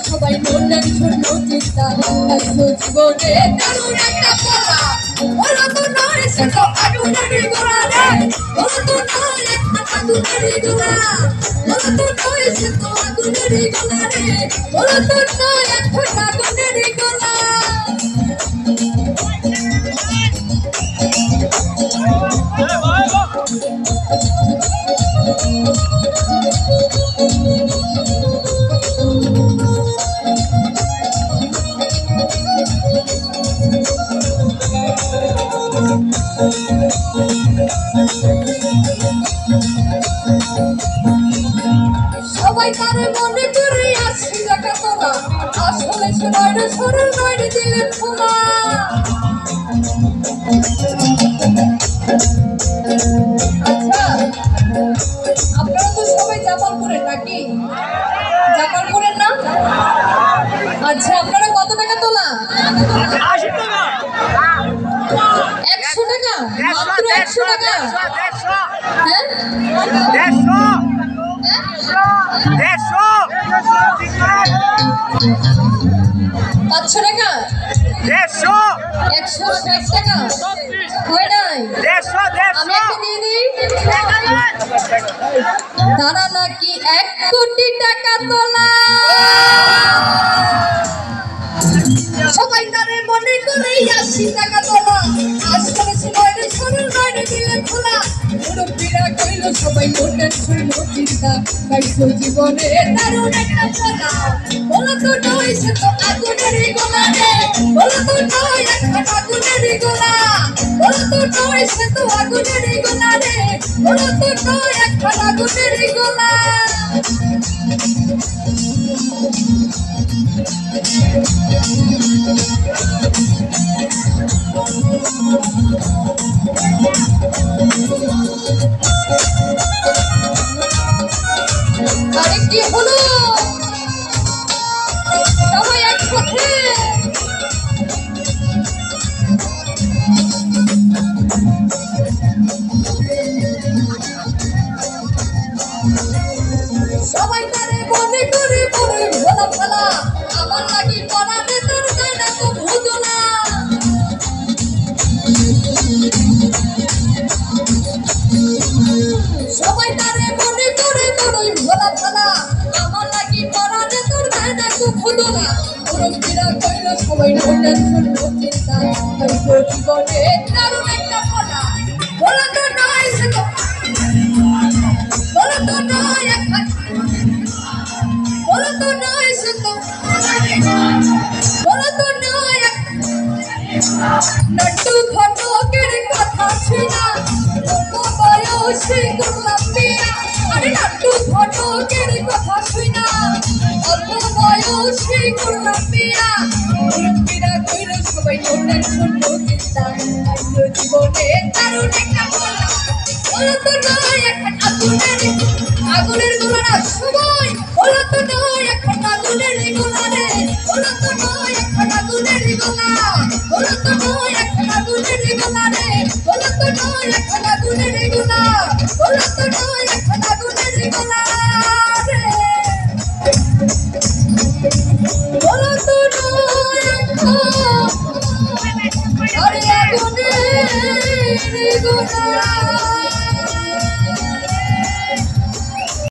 সবাই মনের ছোট চিন্তা জীবনে দারুণ একটা পড়া বলো তো নয় সে তো আগুনের গোড়া রে বলো তো নয় একটা আগুনের গোড়া বলো তো নয় সে তো আগুনের গোড়া রে বলো তো নয় একটা আগুনের গোড়া সবাই তার মনে করে আসি দেখা তোলা আসলে সোনার সরল বাইরে দিলে খোলা আচ্ছা আপনারা তো সবাই জামালপুরের নাকি জামালপুরের না আচ্ছা আপনারা কত টাকা তোলা 100 টাকা মাত্র 100 টাকা হ্যাঁ 500 টাকা 160 টাকা হয় নাই আমি একটা দিয়ে দিই তারা নাকি 1 কোটি টাকা তোলা সবাই তারে মনে করে 80 টাকা তোলা আসলে সময় সরল বাইরে দিলে খোলা মুরব্বীরা কইল সবাই মনের ছোট চিন্তা কাইছো জীবনে দারুণ একটা পড়া বলো তো নয় সে তো আগুনের গোলা রে বলো তো নয় একটা আগুনের গোলা বলো তো নয় সে তো আগুনের গোলা রে বলো তো নয় একটা আগুনের গোলা আরে কি হলো সবাই একসাথে সবাই তারে মনে করে বলে ভোলা ফেলা আমার লাগি পড়াতে তোর গায়না তো ভুতলা সবাই তারে মনে করে বলে ভোলা ফেলা আমার লাগি পড়াতে তোর গায়না তো ভুতলা মুরব্বীরা কইল সবাই মনের ছোট চিন্তা কাইছো জীবনে দারুণ একটা পড়া বলো তো নয় সে তো বলো তো নয় একটা বলো তো নয় সে তো বলো তো নয় নট্টু ঘটকের কথা শুনা তোর বয়সে করলাম বিয়া আরে নট্টু ঘটকের কথা শুনা অল্প বয়সে করলাম বিয়া মুরব্বীরা কইল সবাই মনের ছোট চিন্তা কাইছো জীবনে দারুণ একটা পড়া বলো তো নয় একটা আগুনের গোলা সবাই বলো তো নয় একটা আগুনের গোলা রে বলো তো নয় একটা আগুনের গোলা বলো তো নয় একটা আগুনের গোলা রে বলো তো নয় একটা আগুনের গোলা বলো তো নয় একটা আগুনের গোলা রে বলো তো নয় একটা আরে আগুনের গোলা